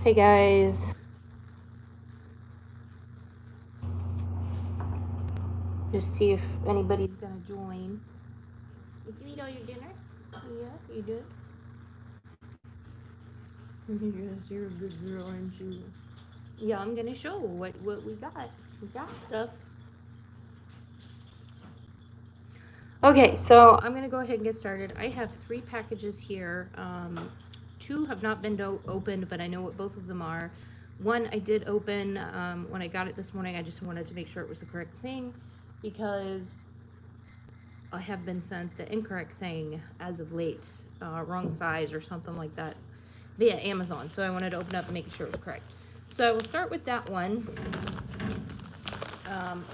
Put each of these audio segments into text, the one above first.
Hey guys. Just see if anybody's gonna join. Did you eat all your dinner? Yeah, you did. Yes, you're a good girl, aren't you? Yeah, I'm gonna show what we got. We got stuff. Okay, so I'm gonna go ahead and get started. I have 3 packages here. 2 have not been opened, but I know what both of them are. One I did open when I got it this morning. I just wanted to make sure it was the correct thing because I have been sent the incorrect thing as of late, wrong size or something like that via Amazon. So I wanted to open up and make sure it was correct. So I will start with that one.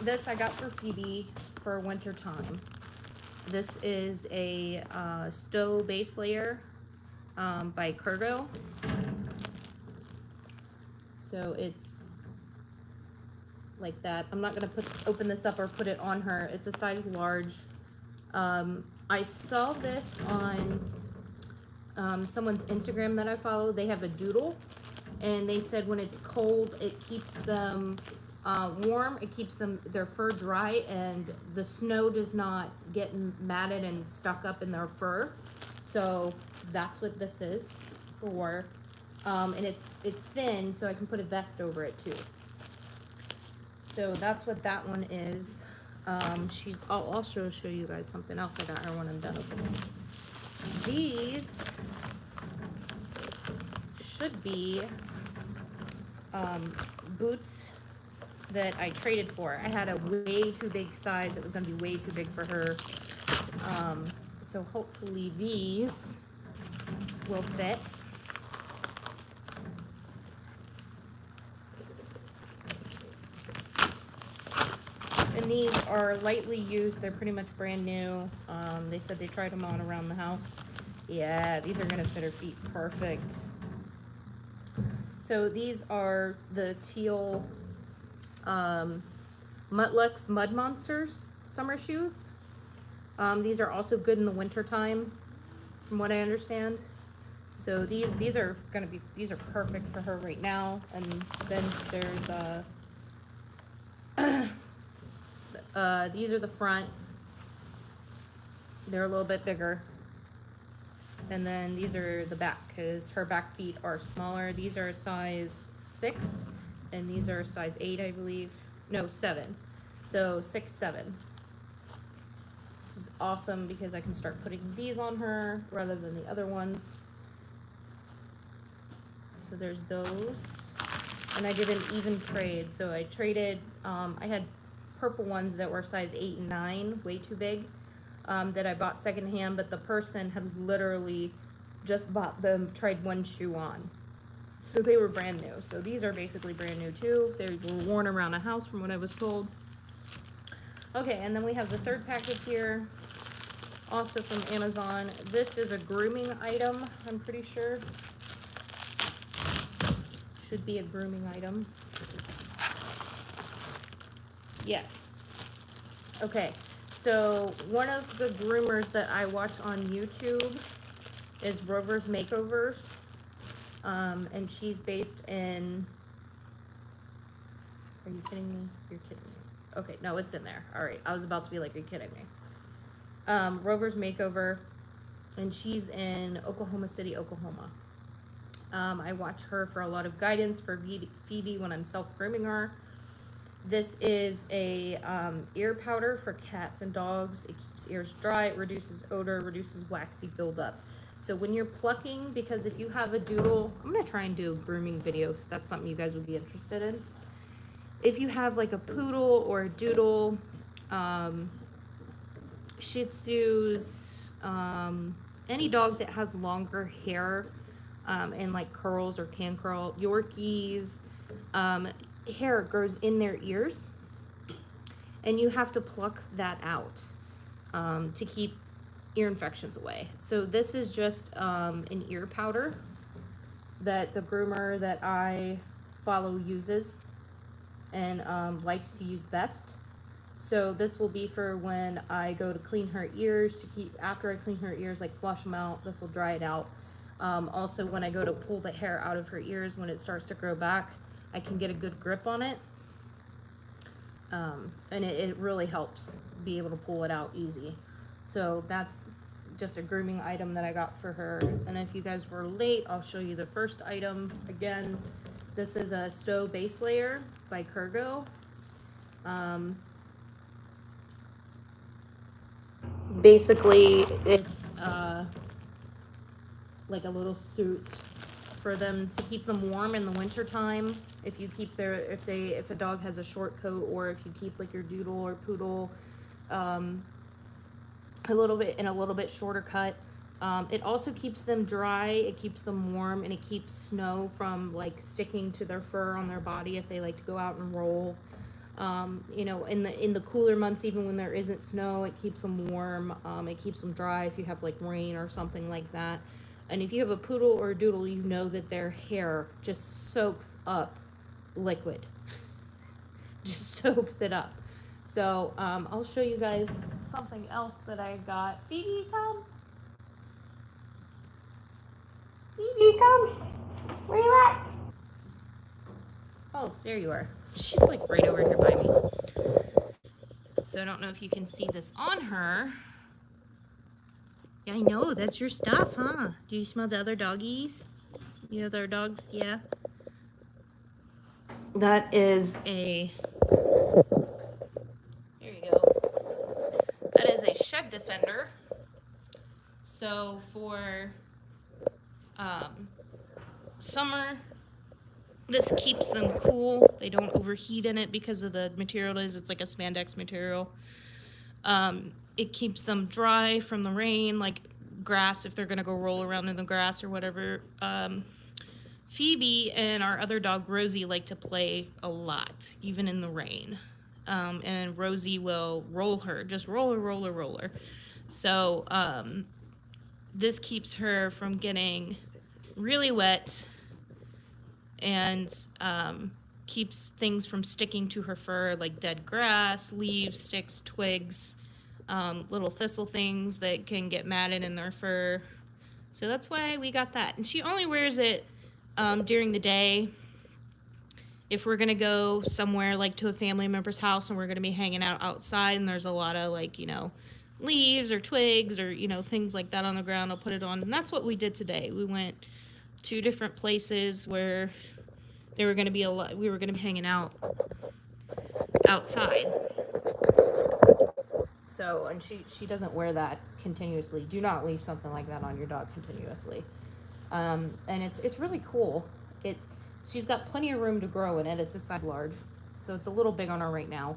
This I got for Phoebe for winter time. This is a Stowe base layer by Kurgo. So it's like that. I'm not gonna open this up or put it on her. It's a size large. I saw this on someone's Instagram that I follow. They have a doodle, and they said when it's cold, it keeps them warm. It keeps their fur dry, and the snow does not get matted and stuck up in their fur. So that's what this is for. And it's thin, so I can put a vest over it too. So that's what that one is. I'll also show you guys something else I got her when I'm done opening this. These should be boots that I traded for. I had a way too big size. It was going to be way too big for her. So hopefully these will fit. And these are lightly used. They're pretty much brand new. They said they tried them on around the house. Yeah, these are going to fit her feet perfect. So these are the teal Mutlux Mud Monsters summer shoes. These are also good in the winter time, from what I understand. So these are perfect for her right now. And then there's these are the front. They're a little bit bigger. And then these are the back, because her back feet are smaller. These are a size 6, and these are a size 8, I believe. No, 7. So 6, 7. Which is awesome because I can start putting these on her rather than the other ones. So there's those. And I did an even trade. So I traded, I had purple ones that were size 8 and 9, way too big. That I bought secondhand, but the person had literally just bought them, tried one shoe on. So they were brand new. So these are basically brand new too. They were worn around a house from what I was told. Okay, and then we have the third package here, also from Amazon. This is a grooming item, I'm pretty sure. Should be a grooming item. Yes. Okay. So one of the groomers that I watch on YouTube is Rover's Makeovers, and she's based in, are you kidding me? You're kidding me. Okay, no, it's in there. All right, I was about to be like, are you kidding me? Rover's Makeover, and she's in Oklahoma City, Oklahoma. I watch her for a lot of guidance for Phoebe when I'm self-grooming her. This is a ear powder for cats and dogs. It keeps ears dry, it reduces odor, reduces waxy buildup. So when you're plucking, because if you have a doodle, I'm going to try and do a grooming video if that's something you guys would be interested in. If you have like a poodle or a doodle, Shih Tzus, any dog that has longer hair and like curls or can curl, Yorkies, hair grows in their ears, and you have to pluck that out to keep ear infections away. So this is just an ear powder that the groomer that I follow uses and likes to use best. So this will be for when I go to clean her ears, to keep, after I clean her ears, like flush them out. This will dry it out. Also, when I go to pull the hair out of her ears, when it starts to grow back, I can get a good grip on it. And it really helps be able to pull it out easy. So that's just a grooming item that I got for her. And if you guys were late, I'll show you the first item. Again, this is a Stow Base Layer by Kurgo. Basically, it's like a little suit for them to keep them warm in the winter time. If you keep if a dog has a short coat, or if you keep like your doodle or poodle a little bit shorter cut. It also keeps them dry, it keeps them warm, and it keeps snow from like sticking to their fur on their body if they like to go out and roll. You know, in the cooler months, even when there isn't snow, it keeps them warm. It keeps them dry if you have like rain or something like that. And if you have a poodle or a doodle, you know that their hair just soaks up liquid. Just soaks it up. So I'll show you guys something else that I got. Phoebe, come. Phoebe, come. Where you at? Oh, there you are. She's like right over here by me. So I don't know if you can see this on her. Yeah, I know, that's your stuff, huh? Do you smell the other doggies? You know, their dogs, yeah. That is a, there you go. That is a Shed Defender. So for summer, this keeps them cool. They don't overheat in it because of the material it is. It's like a spandex material. It keeps them dry from the rain, like grass, if they're gonna go roll around in the grass or whatever. Phoebe and our other dog, Rosie, like to play a lot, even in the rain. And Rosie will roll her, just roll her. So this keeps her from getting really wet and keeps things from sticking to her fur, like dead grass, leaves, sticks, twigs, little thistle things that can get matted in their fur. So that's why we got that. And she only wears it during the day. If we're gonna go somewhere like to a family member's house and we're gonna be hanging out outside and there's a lot of like, you know, leaves or twigs or, you know, things like that on the ground, I'll put it on. And that's what we did today. We went 2 different places where they were gonna be we were gonna be hanging out outside. So, and she doesn't wear that continuously. Do not leave something like that on your dog continuously. And it's really cool. She's got plenty of room to grow in it. It's a size large, so it's a little big on her right now.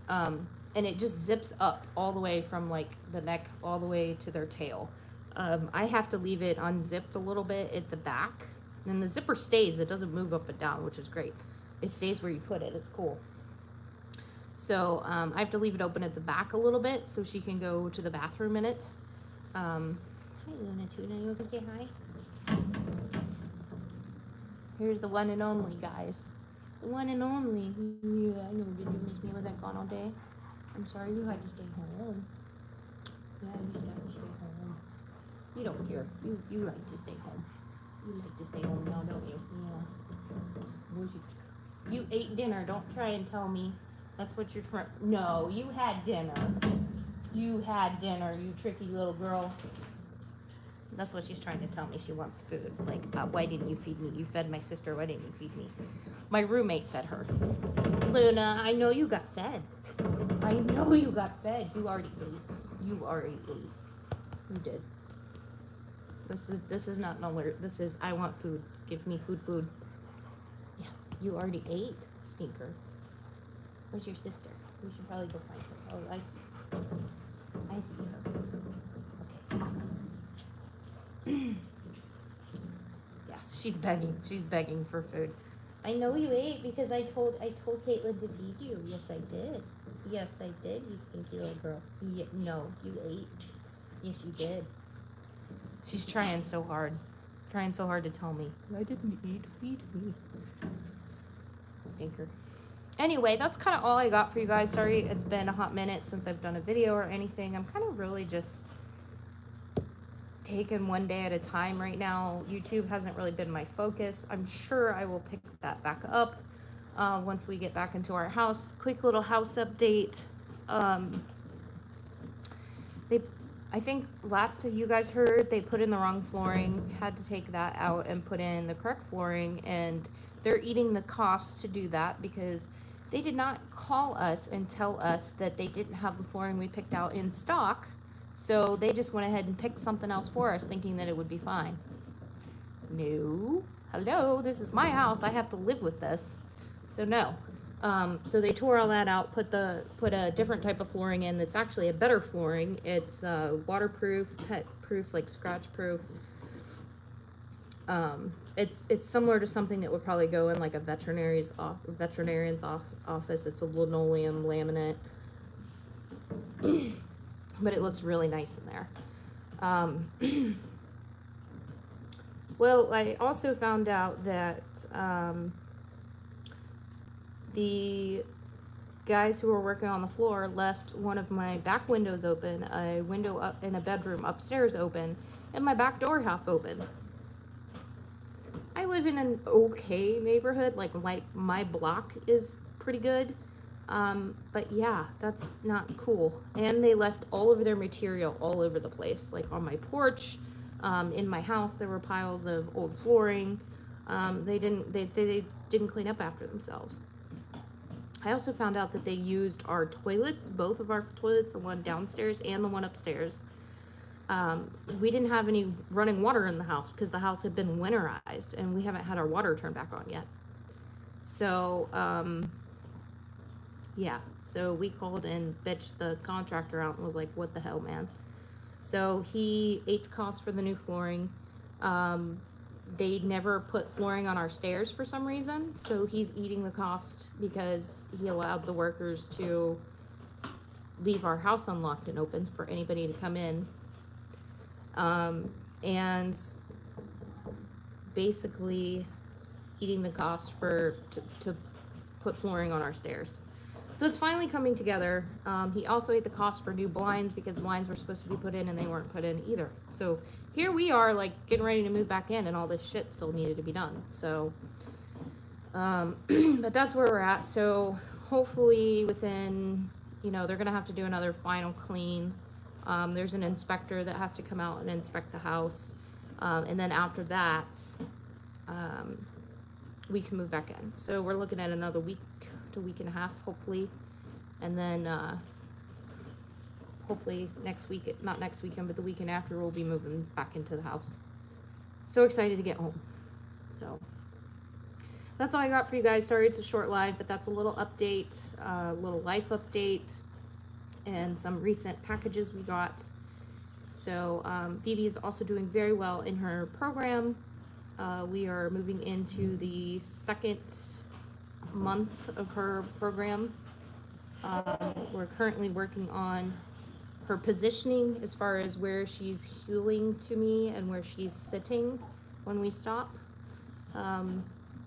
And it just zips up all the way from like the neck all the way to their tail. I have to leave it unzipped a little bit at the back. And the zipper stays. It doesn't move up and down, which is great. It stays where you put it. It's cool. So I have to leave it open at the back a little bit so she can go to the bathroom in it. Hi, Luna Tuna. You want to say hi? Here's the one and only, guys. The one and only. Yeah, I know. Did you miss me? Was I gone all day? I'm sorry. You had to stay home. Yeah, you just had to stay home. You don't care. You like to stay home. You like to stay home now, don't you? Yeah. You ate dinner. Don't try and tell me. That's what you're trying. No, you had dinner. You had dinner, you tricky little girl. That's what she's trying to tell me. She wants food. Like, why didn't you feed me? You fed my sister. Why didn't you feed me? My roommate fed her. Luna, I know you got fed. I know you got fed. You already ate. You already ate. You did. This is not no alert. This is I want food. Give me food. Yeah, you already ate, stinker. Where's your sister? We should probably go find her. Oh, I see her. Okay. Yeah, she's begging. She's begging for food. I know you ate because I told Caitlin to feed you. Yes, I did. Yes, I did, you stinky little girl. No, you ate. Yes, you did. She's trying so hard. Trying so hard to tell me. I didn't eat. Feed me. Stinker. Anyway, that's kind of all I got for you guys. Sorry, it's been a hot minute since I've done a video or anything. I'm kind of really just taking one day at a time right now. YouTube hasn't really been my focus. I'm sure I will pick that back up once we get back into our house. Quick little house update. I think last you guys heard they put in the wrong flooring, had to take that out and put in the correct flooring, and they're eating the cost to do that because they did not call us and tell us that they didn't have the flooring we picked out in stock. So they just went ahead and picked something else for us thinking that it would be fine. No. Hello, this is my house. I have to live with this. So no. So they tore all that out, put a different type of flooring in that's actually a better flooring. It's waterproof, pet proof, like scratch proof. It's similar to something that would probably go in like a veterinarian's office. It's a linoleum laminate, but it looks really nice in there. Well, I also found out that the guys who were working on the floor left one of my back windows open, a window up in a bedroom upstairs open, and my back door half open. I live in an okay neighborhood, like my block is pretty good, but yeah, that's not cool. And they left all of their material all over the place, like on my porch, in my house there were piles of old flooring. They didn't clean up after themselves. I also found out that they used our toilets, both of our toilets, the one downstairs and the one upstairs. We didn't have any running water in the house because the house had been winterized and we haven't had our water turned back on yet. So, yeah, so we called and bitched the contractor out and was like, what the hell, man? So he ate the cost for the new flooring. They never put flooring on our stairs for some reason, so he's eating the cost because he allowed the workers to leave our house unlocked and open for anybody to come in. And basically eating the cost to put flooring on our stairs. So it's finally coming together. He also ate the cost for new blinds because blinds were supposed to be put in and they weren't put in either. So here we are, like, getting ready to move back in and all this shit still needed to be done. So, but that's where we're at. So hopefully within, they're going to have to do another final clean. There's an inspector that has to come out and inspect the house. And then after that, we can move back in. So we're looking at another week to week and a half, hopefully. And then, hopefully not next weekend, but the weekend after, we'll be moving back into the house. So excited to get home. So that's all I got for you guys. Sorry it's a short live, but that's a little update, little life update, and some recent packages we got. So Phoebe is also doing very well in her program. We are moving into the second month of her program. We're currently working on her positioning as far as where she's heeling to me and where she's sitting when we stop.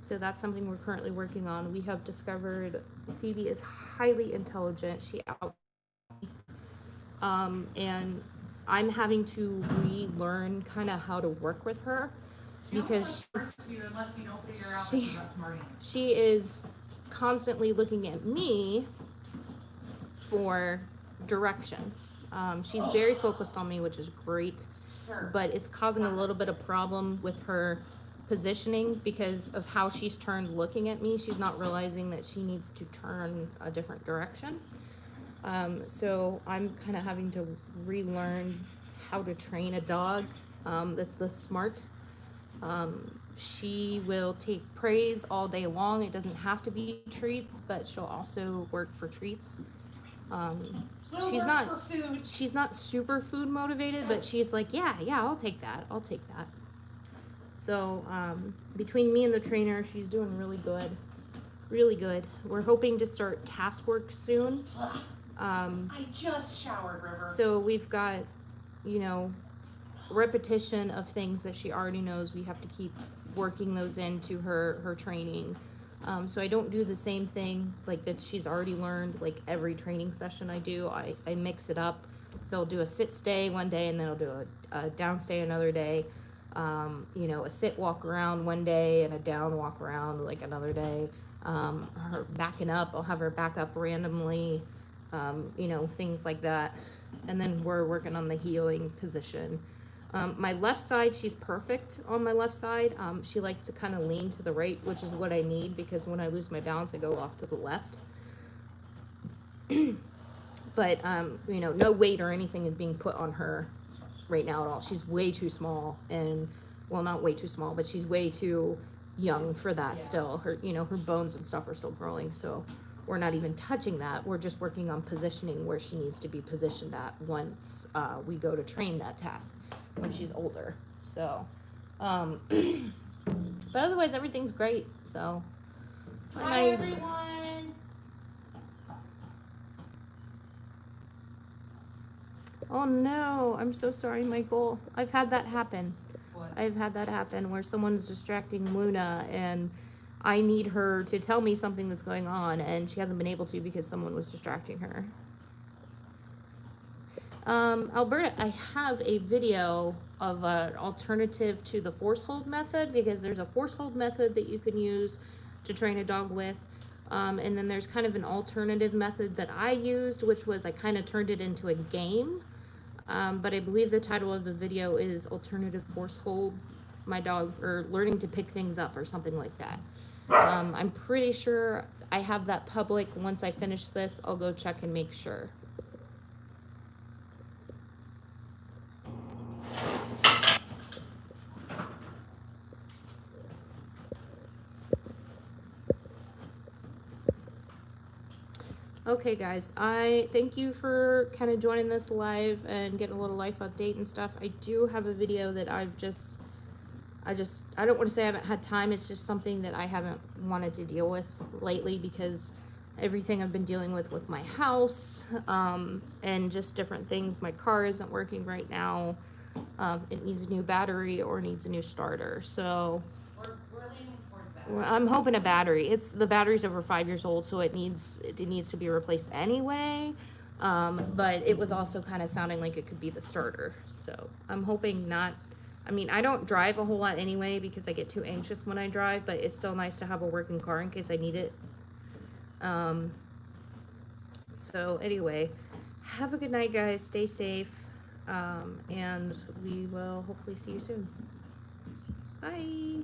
So that's something we're currently working on. We have discovered Phoebe is highly intelligent. And I'm having to relearn kind of how to work with her because she is constantly looking at me for direction. She's very focused on me, which is great, but it's causing a little bit of problem with her positioning because of how she's turned looking at me. She's not realizing that she needs to turn a different direction. So I'm kind of having to relearn how to train a dog that's this smart. She will take praise all day long. It doesn't have to be treats, but she'll also work for treats. She's not super food motivated, but she's like, yeah, I'll take that. So, between me and the trainer, she's doing really good. Really good. We're hoping to start task work soon. I just showered, River. So we've got, repetition of things that she already knows. We have to keep working those into her training. So I don't do the same thing like that she's already learned, like every training session I do. I mix it up. So I'll do a sit stay one day, and then I'll do a down stay another day. You know, a sit walk around one day and a down walk around like another day. Her backing up, I'll have her back up randomly, you know, things like that. And then we're working on the heeling position. My left side, she's perfect on my left side. She likes to kind of lean to the right, which is what I need, because when I lose my balance, I go off to the left. But, you know, no weight or anything is being put on her right now at all. She's way too small, and, well, not way too small, but she's way too young for that still. Her, you know, her bones and stuff are still growing, so we're not even touching that. We're just working on positioning where she needs to be positioned at once we go to train that task when she's older. So, but otherwise everything's great. So, Hi everyone. Oh no, I'm so sorry, Michael. I've had that happen. What? I've had that happen where someone's distracting Luna, and I need her to tell me something that's going on, and she hasn't been able to because someone was distracting her. Alberta, I have a video of an alternative to the force hold method, because there's a force hold method that you can use to train a dog with. And then there's kind of an alternative method that I used, which was I kind of turned it into a game. But I believe the title of the video is Alternative Force Hold My Dog, or Learning to Pick Things Up, or something like that. I'm pretty sure I have that public. Once I finish this, I'll go check and make sure. Okay, guys, I thank you for kind of joining this live and getting a little life update and stuff. I do have a video that I don't want to say I haven't had time. It's just something that I haven't wanted to deal with lately, because everything I've been dealing with my house, and just different things. My car isn't working right now. It needs a new battery or needs a new starter. So We're leaning towards that. I'm hoping a battery. The battery's over 5 years old, so it needs to be replaced anyway. But it was also kind of sounding like it could be the starter. So I'm hoping not. I mean, I don't drive a whole lot anyway because I get too anxious when I drive, but it's still nice to have a working car in case I need it. So anyway, have a good night, guys. Stay safe. And we will hopefully see you soon. Bye.